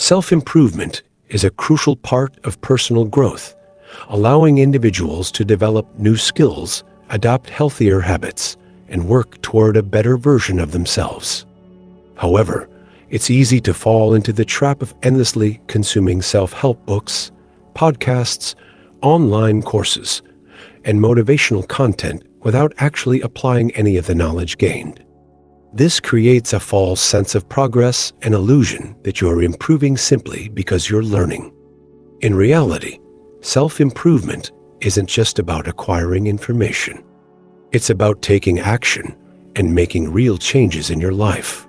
Self-improvement is a crucial part of personal growth, allowing individuals to develop new skills, adopt healthier habits, and work toward a better version of themselves. However, it's easy to fall into the trap of endlessly consuming self-help books, podcasts, online courses, and motivational content without actually applying any of the knowledge gained. This creates a false sense of progress and illusion that you are improving simply because you're learning. In reality, self-improvement isn't just about acquiring information. It's about taking action and making real changes in your life.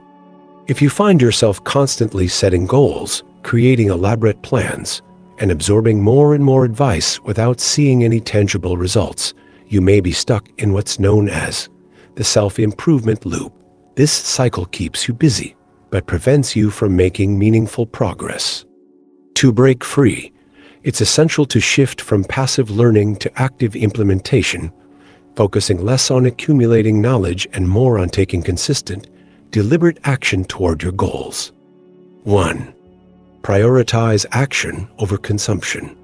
If you find yourself constantly setting goals, creating elaborate plans, and absorbing more and more advice without seeing any tangible results, you may be stuck in what's known as the self-improvement loop. This cycle keeps you busy, but prevents you from making meaningful progress. To break free, it's essential to shift from passive learning to active implementation, focusing less on accumulating knowledge and more on taking consistent, deliberate action toward your goals. 1. Prioritize action over consumption.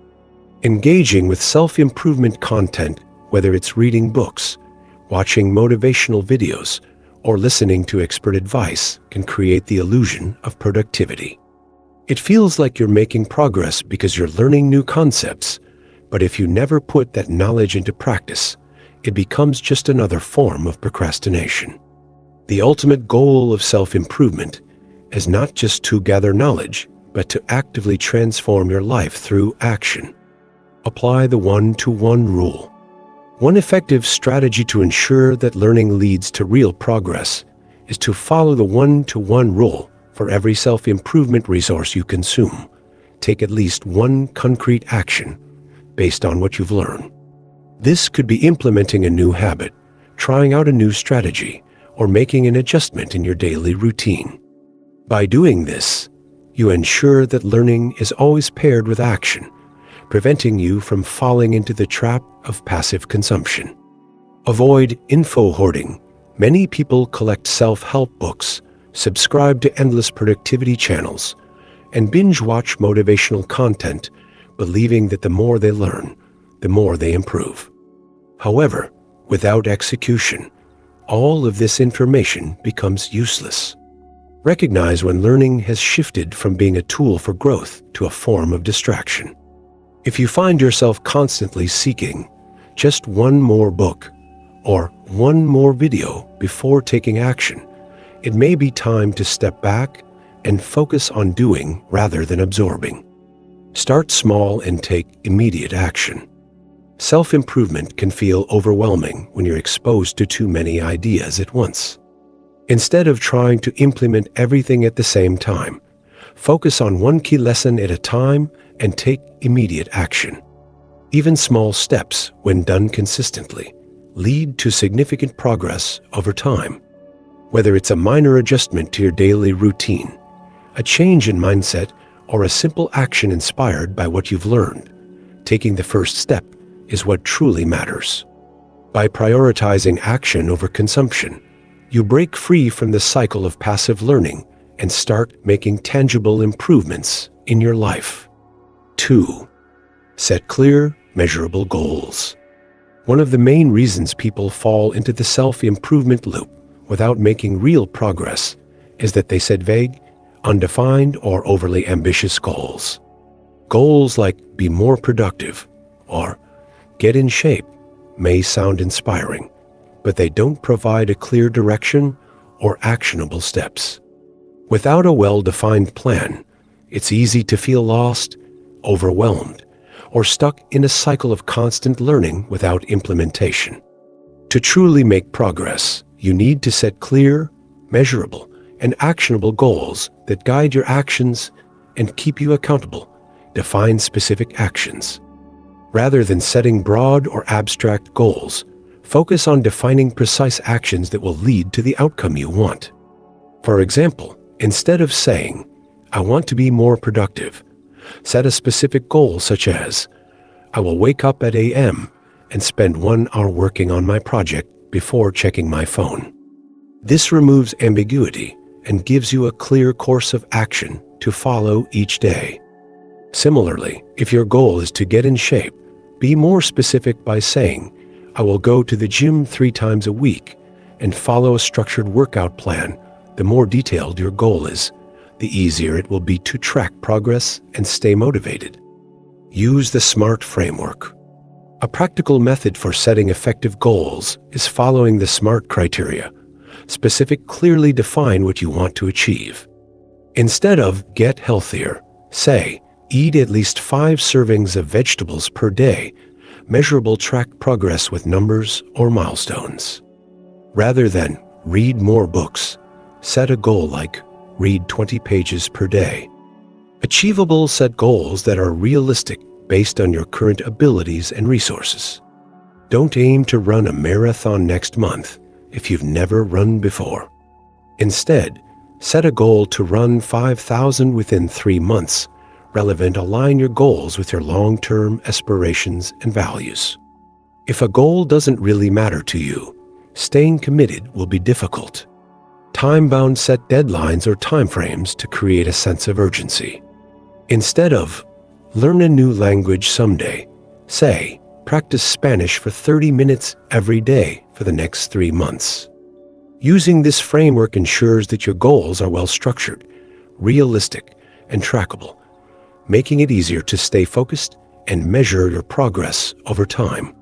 Engaging with self-improvement content, whether it's reading books, watching motivational videos, or listening to expert advice, can create the illusion of productivity. It feels like you're making progress because you're learning new concepts, but if you never put that knowledge into practice, it becomes just another form of procrastination. The ultimate goal of self-improvement is not just to gather knowledge, but to actively transform your life through action. Apply the 1-to-1 rule. One effective strategy to ensure that learning leads to real progress is to follow the 1-to-1 rule. For every self-improvement resource you consume, take at least one concrete action based on what you've learned. This could be implementing a new habit, trying out a new strategy, or making an adjustment in your daily routine. By doing this, you ensure that learning is always paired with action, preventing you from falling into the trap of passive consumption. Avoid info hoarding. Many people collect self-help books, subscribe to endless productivity channels, and binge-watch motivational content, believing that the more they learn, the more they improve. However, without execution, all of this information becomes useless. Recognize when learning has shifted from being a tool for growth to a form of distraction. If you find yourself constantly seeking just one more book or one more video before taking action, it may be time to step back and focus on doing rather than absorbing. Start small and take immediate action. Self-improvement can feel overwhelming when you're exposed to too many ideas at once. Instead of trying to implement everything at the same time, focus on one key lesson at a time and take immediate action. Even small steps, when done consistently, lead to significant progress over time. Whether it's a minor adjustment to your daily routine, a change in mindset, or a simple action inspired by what you've learned, taking the first step is what truly matters. By prioritizing action over consumption, you break free from the cycle of passive learning and start making tangible improvements in your life. 2. Set clear, measurable goals. One of the main reasons people fall into the self-improvement loop without making real progress is that they set vague, undefined, or overly ambitious goals. Goals like be more productive or get in shape may sound inspiring, but they don't provide a clear direction or actionable steps. Without a well-defined plan, it's easy to feel lost, overwhelmed, or stuck in a cycle of constant learning without implementation. To truly make progress, you need to set clear, measurable, and actionable goals that guide your actions and keep you accountable. Define specific actions. Rather than setting broad or abstract goals, focus on defining precise actions that will lead to the outcome you want. For example, instead of saying, "I want to be more productive," set a specific goal such as, "I will wake up at 8 a.m. and spend 1 hour working on my project before checking my phone." This removes ambiguity and gives you a clear course of action to follow each day. Similarly, if your goal is to get in shape, be more specific by saying, "I will go to the gym 3 times a week," and follow a structured workout plan. The more detailed your goal is, the easier it will be to track progress and stay motivated. Use the SMART framework. A practical method for setting effective goals is following the SMART criteria. Specific, clearly define what you want to achieve. Instead of "get healthier," say, "eat at least 5 servings of vegetables per day." Measurable, track progress with numbers or milestones. Rather than "read more books," set a goal like "read 20 pages per day." Achievable, set goals that are realistic based on your current abilities and resources. Don't aim to run a marathon next month if you've never run before. Instead, set a goal to run 5,000 within 3 months. Relevant, align your goals with your long-term aspirations and values. If a goal doesn't really matter to you, staying committed will be difficult. Time-bound, set deadlines or timeframes to create a sense of urgency. Instead of "learn a new language someday," say, "practice Spanish for 30 minutes every day for the next 3 months." Using this framework ensures that your goals are well-structured, realistic, and trackable, making it easier to stay focused and measure your progress over time.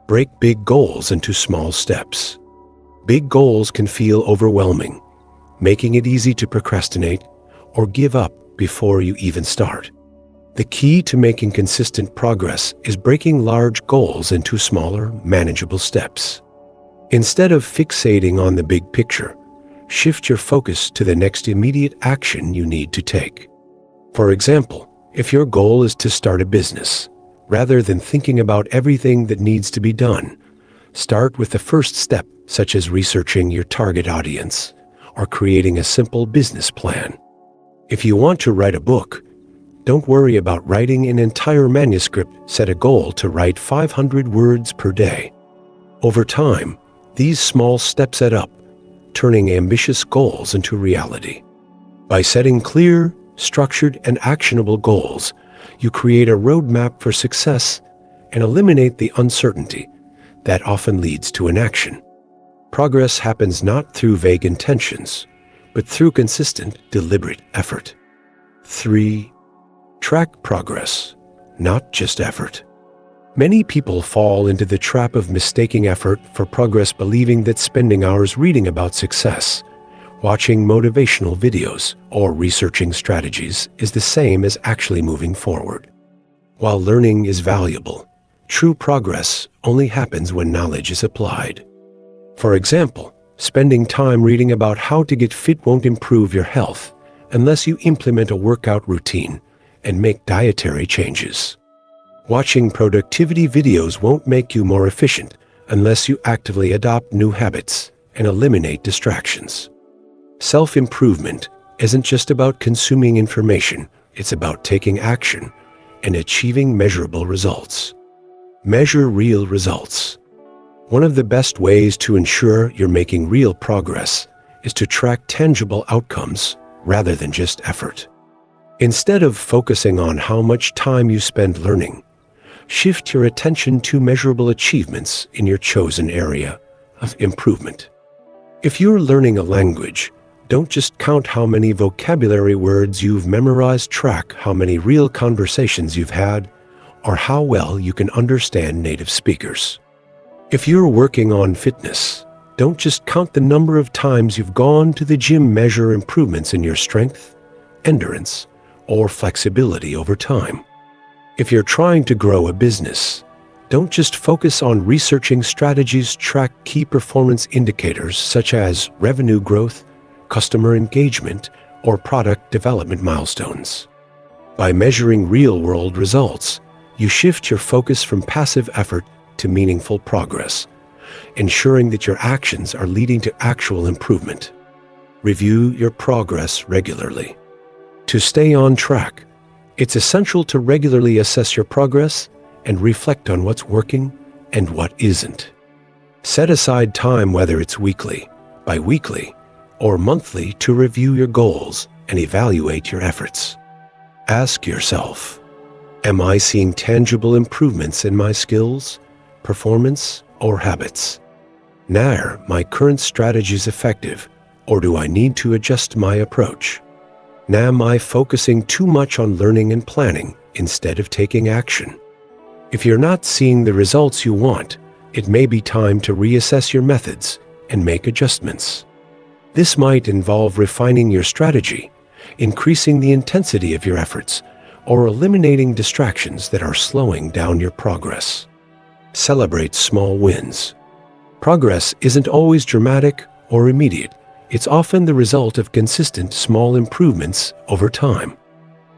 Break big goals into small steps. Big goals can feel overwhelming, making it easy to procrastinate or give up before you even start. The key to making consistent progress is breaking large goals into smaller, manageable steps. Instead of fixating on the big picture, shift your focus to the next immediate action you need to take. For example, if your goal is to start a business, rather than thinking about everything that needs to be done, start with the first step, such as researching your target audience or creating a simple business plan. If you want to write a book, don't worry about writing an entire manuscript. Set a goal to write 500 words per day. Over time, these small steps add up, turning ambitious goals into reality. By setting clear, structured, and actionable goals, you create a roadmap for success and eliminate the uncertainty that often leads to inaction. Progress happens not through vague intentions, but through consistent, deliberate effort. 3. Track progress, not just effort. Many people fall into the trap of mistaking effort for progress, believing that spending hours reading about success, watching motivational videos, or researching strategies is the same as actually moving forward. While learning is valuable, true progress only happens when knowledge is applied. For example, spending time reading about how to get fit won't improve your health unless you implement a workout routine and make dietary changes. Watching productivity videos won't make you more efficient unless you actively adopt new habits and eliminate distractions. Self-improvement isn't just about consuming information, it's about taking action and achieving measurable results. Measure real results. One of the best ways to ensure you're making real progress is to track tangible outcomes rather than just effort. Instead of focusing on how much time you spend learning, shift your attention to measurable achievements in your chosen area of improvement. If you're learning a language, don't just count how many vocabulary words you've memorized, track how many real conversations you've had, or how well you can understand native speakers. If you're working on fitness, don't just count the number of times you've gone to the gym, measure improvements in your strength, endurance, or flexibility over time. If you're trying to grow a business, don't just focus on researching strategies, track key performance indicators such as revenue growth, customer engagement, or product development milestones. By measuring real-world results, you shift your focus from passive effort to meaningful progress, ensuring that your actions are leading to actual improvement. Review your progress regularly. To stay on track, it's essential to regularly assess your progress and reflect on what's working and what isn't. Set aside time, whether it's weekly, bi-weekly, or monthly to review your goals and evaluate your efforts. Ask yourself, am I seeing tangible improvements in my skills, performance, or habits? Are my current strategies effective, or do I need to adjust my approach? Am I focusing too much on learning and planning instead of taking action? If you're not seeing the results you want, it may be time to reassess your methods and make adjustments. This might involve refining your strategy, increasing the intensity of your efforts, or eliminating distractions that are slowing down your progress. Celebrate small wins. Progress isn't always dramatic or immediate. It's often the result of consistent small improvements over time.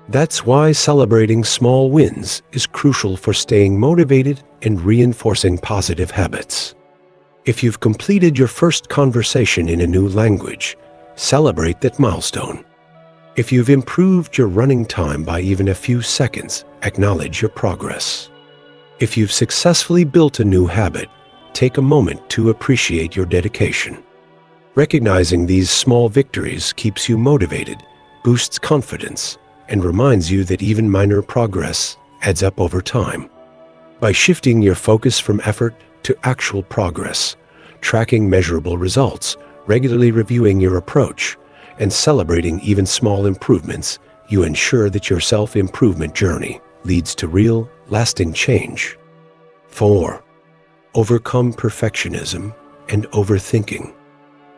That's why celebrating small wins is crucial for staying motivated and reinforcing positive habits. If you've completed your first conversation in a new language, celebrate that milestone. If you've improved your running time by even a few seconds, acknowledge your progress. If you've successfully built a new habit, take a moment to appreciate your dedication. Recognizing these small victories keeps you motivated, boosts confidence, and reminds you that even minor progress adds up over time. By shifting your focus from effort to actual progress, tracking measurable results, regularly reviewing your approach, and celebrating even small improvements, you ensure that your self-improvement journey leads to real, lasting change. 4. Overcome perfectionism and overthinking.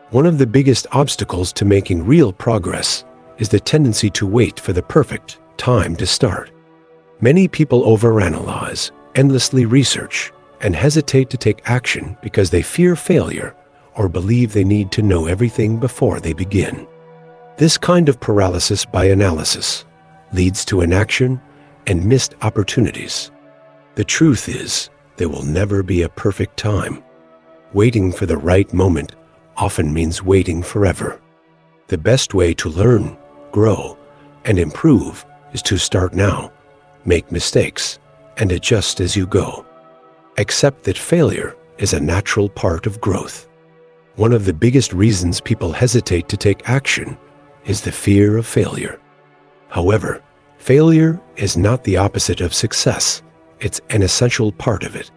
One of the biggest obstacles to making real progress is the tendency to wait for the perfect time to start. Many people overanalyze, endlessly research, and hesitate to take action because they fear failure or believe they need to know everything before they begin. This kind of paralysis by analysis leads to inaction and missed opportunities. The truth is, there will never be a perfect time. Waiting for the right moment often means waiting forever. The best way to learn, grow, and improve is to start now, make mistakes, and adjust as you go. Accept that failure is a natural part of growth. One of the biggest reasons people hesitate to take action is the fear of failure. However, failure is not the opposite of success. It's an essential part of it.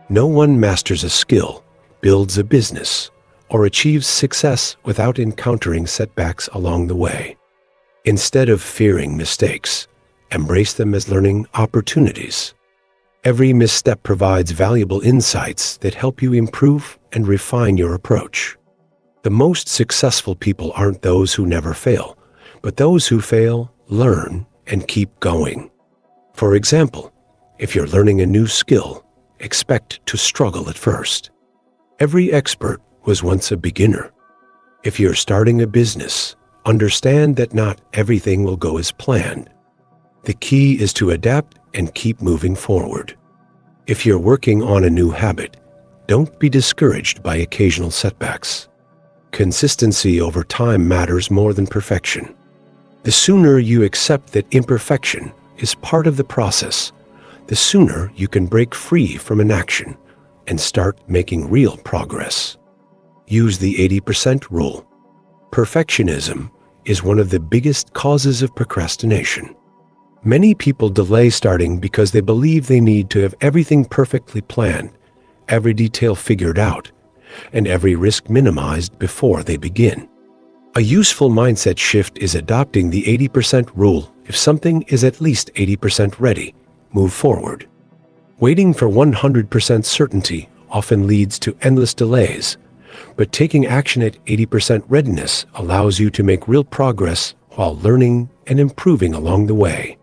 No one masters a skill, builds a business, or achieves success without encountering setbacks along the way. Instead of fearing mistakes, embrace them as learning opportunities. Every misstep provides valuable insights that help you improve and refine your approach. The most successful people aren't those who never fail, but those who fail, learn, and keep going. For example, if you're learning a new skill, expect to struggle at first. Every expert was once a beginner. If you're starting a business, understand that not everything will go as planned. The key is to adapt and keep moving forward. If you're working on a new habit, don't be discouraged by occasional setbacks. Consistency over time matters more than perfection. The sooner you accept that imperfection is part of the process, the sooner you can break free from inaction and start making real progress. Use the 80% rule. Perfectionism is one of the biggest causes of procrastination. Many people delay starting because they believe they need to have everything perfectly planned, every detail figured out, and every risk minimized before they begin. A useful mindset shift is adopting the 80% rule. If something is at least 80% ready, move forward. Waiting for 100% certainty often leads to endless delays, but taking action at 80% readiness allows you to make real progress while learning and improving along the way.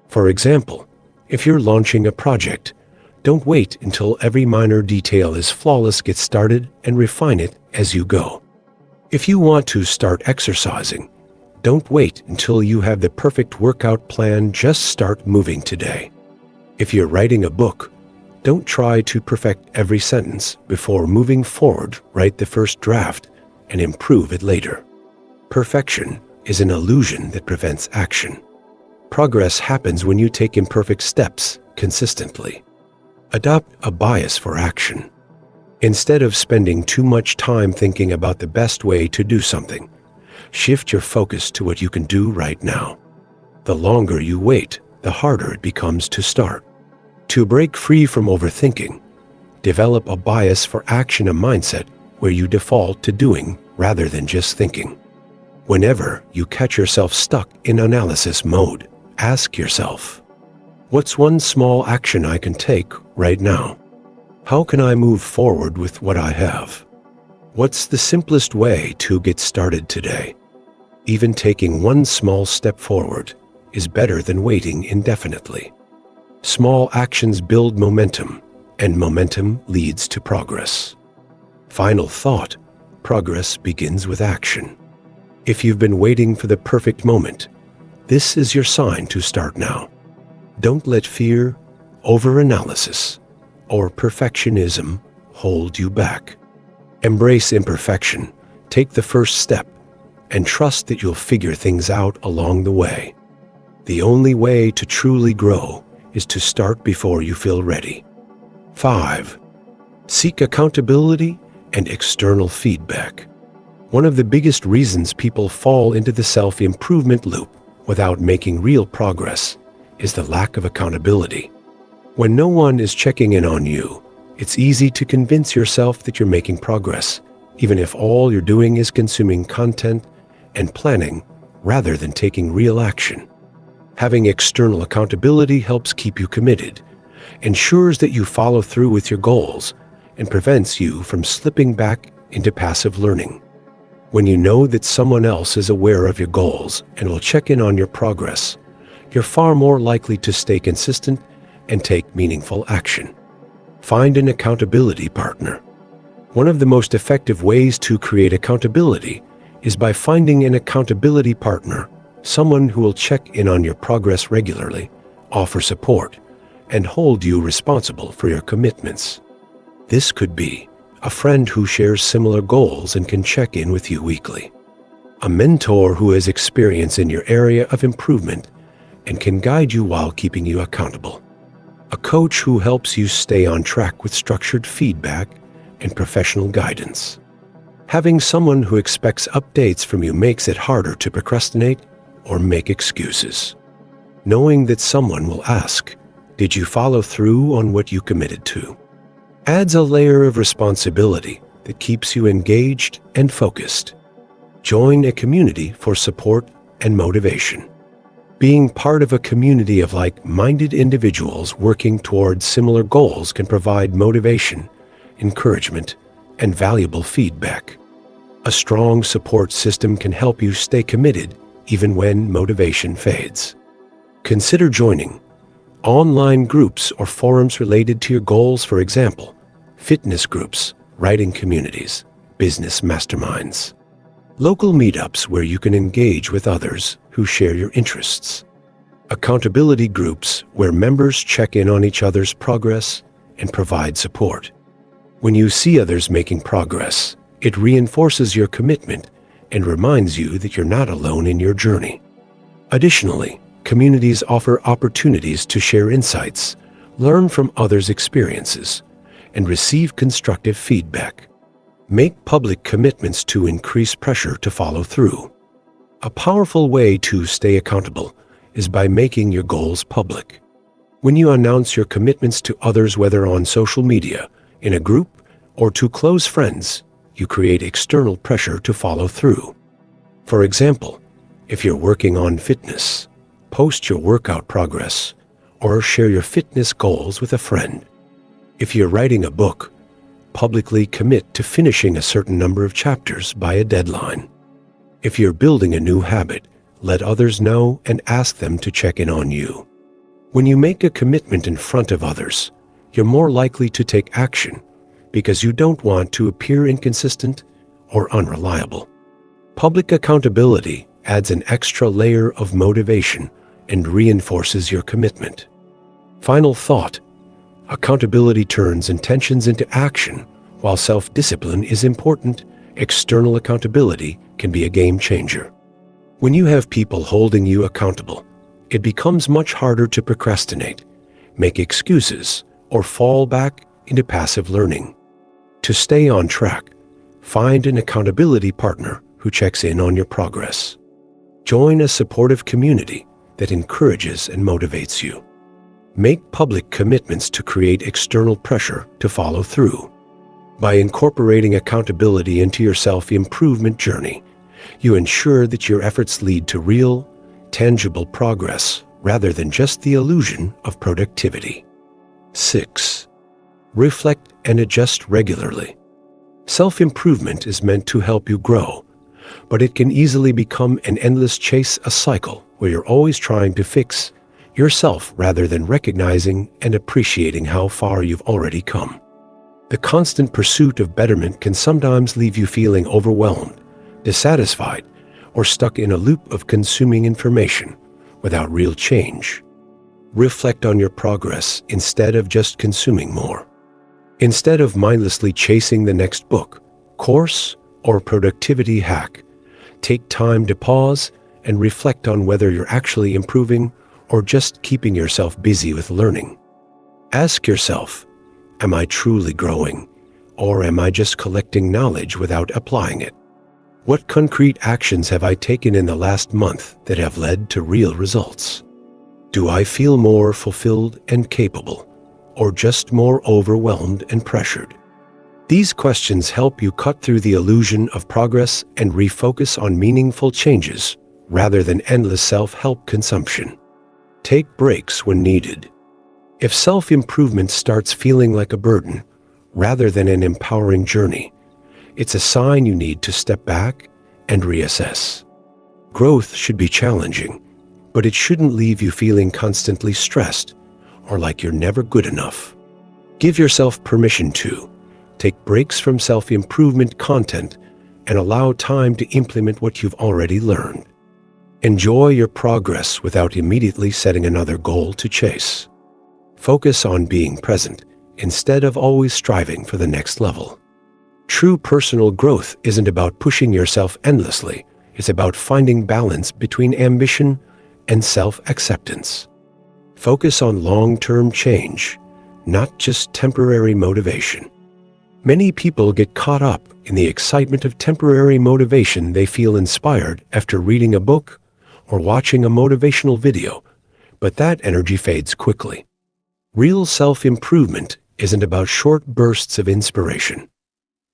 For example, if you're launching a project, don't wait until every minor detail is flawless. Get started and refine it as you go. If you want to start exercising, don't wait until you have the perfect workout plan. Just start moving today. If you're writing a book, don't try to perfect every sentence before moving forward. Write the first draft and improve it later. Perfection is an illusion that prevents action. Progress happens when you take imperfect steps consistently. Adopt a bias for action. Instead of spending too much time thinking about the best way to do something, shift your focus to what you can do right now. The longer you wait, the harder it becomes to start. To break free from overthinking, develop a bias for action, a mindset where you default to doing rather than just thinking. Whenever you catch yourself stuck in analysis mode, ask yourself, what's one small action I can take right now? How can I move forward with what I have? What's the simplest way to get started today? Even taking one small step forward is better than waiting indefinitely. Small actions build momentum, and momentum leads to progress. Final thought: progress begins with action. If you've been waiting for the perfect moment, this is your sign to start now. Don't let fear, overanalysis, or perfectionism hold you back. Embrace imperfection, take the first step, and trust that you'll figure things out along the way. The only way to truly grow is to start before you feel ready. 5. Seek accountability and external feedback. One of the biggest reasons people fall into the self-improvement loop without making real progress is the lack of accountability. When no one is checking in on you, it's easy to convince yourself that you're making progress, even if all you're doing is consuming content and planning rather than taking real action. Having external accountability helps keep you committed, ensures that you follow through with your goals, and prevents you from slipping back into passive learning. When you know that someone else is aware of your goals and will check in on your progress, you're far more likely to stay consistent and take meaningful action. Find an accountability partner. One of the most effective ways to create accountability is by finding an accountability partner, someone who will check in on your progress regularly, offer support, and hold you responsible for your commitments. This could be a friend who shares similar goals and can check in with you weekly, a mentor who has experience in your area of improvement and can guide you while keeping you accountable, a coach who helps you stay on track with structured feedback and professional guidance. Having someone who expects updates from you makes it harder to procrastinate or make excuses. Knowing that someone will ask, "Did you follow through on what you committed to?" adds a layer of responsibility that keeps you engaged and focused. Join a community for support and motivation. Being part of a community of like-minded individuals working towards similar goals can provide motivation, encouragement, and valuable feedback. A strong support system can help you stay committed even when motivation fades. Consider joining online groups or forums related to your goals, for example, fitness groups, writing communities, business masterminds, local meetups where you can engage with others who share your interests, accountability groups where members check in on each other's progress and provide support. When you see others making progress, it reinforces your commitment and reminds you that you're not alone in your journey. Additionally, communities offer opportunities to share insights, learn from others' experiences, and receive constructive feedback. Make public commitments to increase pressure to follow through. A powerful way to stay accountable is by making your goals public. When you announce your commitments to others, whether on social media, in a group, or to close friends, you create external pressure to follow through. For example, if you're working on fitness, post your workout progress, or share your fitness goals with a friend. If you're writing a book, publicly commit to finishing a certain number of chapters by a deadline. If you're building a new habit, let others know and ask them to check in on you. When you make a commitment in front of others, you're more likely to take action because you don't want to appear inconsistent or unreliable. Public accountability adds an extra layer of motivation and reinforces your commitment. Final thought: accountability turns intentions into action. While self-discipline is important, external accountability can be a game changer. When you have people holding you accountable, it becomes much harder to procrastinate, make excuses, or fall back into passive learning. To stay on track, find an accountability partner who checks in on your progress. Join a supportive community that encourages and motivates you. Make public commitments to create external pressure to follow through. By incorporating accountability into your self-improvement journey, you ensure that your efforts lead to real, tangible progress rather than just the illusion of productivity. 6. Reflect and adjust regularly. Self-improvement is meant to help you grow, but it can easily become an endless chase, a cycle where you're always trying to fix yourself rather than recognizing and appreciating how far you've already come. The constant pursuit of betterment can sometimes leave you feeling overwhelmed, dissatisfied, or stuck in a loop of consuming information without real change. Reflect on your progress instead of just consuming more. Instead of mindlessly chasing the next book, course, or productivity hack, take time to pause and reflect on whether you're actually improving or just keeping yourself busy with learning. Ask yourself, am I truly growing, or am I just collecting knowledge without applying it? What concrete actions have I taken in the last month that have led to real results? Do I feel more fulfilled and capable, or just more overwhelmed and pressured? These questions help you cut through the illusion of progress and refocus on meaningful changes rather than endless self-help consumption. Take breaks when needed. If self-improvement starts feeling like a burden rather than an empowering journey, it's a sign you need to step back and reassess. Growth should be challenging, but it shouldn't leave you feeling constantly stressed or like you're never good enough. Give yourself permission to take breaks from self-improvement content and allow time to implement what you've already learned. Enjoy your progress without immediately setting another goal to chase. Focus on being present instead of always striving for the next level. True personal growth isn't about pushing yourself endlessly. It's about finding balance between ambition and self-acceptance. Focus on long-term change, not just temporary motivation. Many people get caught up in the excitement of temporary motivation. They feel inspired after reading a book or watching a motivational video, but that energy fades quickly. Real self-improvement isn't about short bursts of inspiration.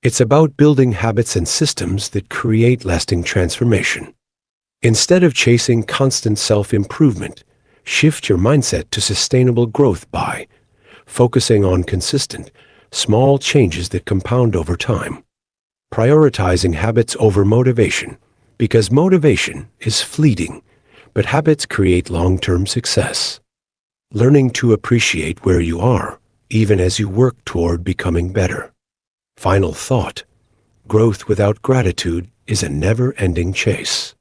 It's about building habits and systems that create lasting transformation. Instead of chasing constant self-improvement, shift your mindset to sustainable growth by focusing on consistent, small changes that compound over time. Prioritizing habits over motivation, because motivation is fleeting, but habits create long-term success. Learning to appreciate where you are, even as you work toward becoming better. Final thought: growth without gratitude is a never-ending chase.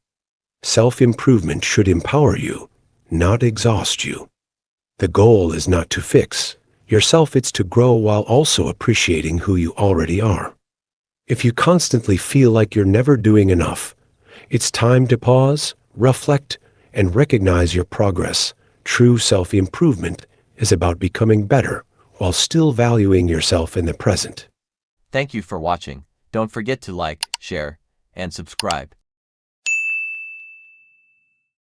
Self-improvement should empower you, not exhaust you. The goal is not to fix yourself, it's to grow while also appreciating who you already are. If you constantly feel like you're never doing enough, it's time to pause, reflect, and recognize your progress. True self-improvement is about becoming better while still valuing yourself in the present. Thank you for watching. Don't forget to like, share, and subscribe.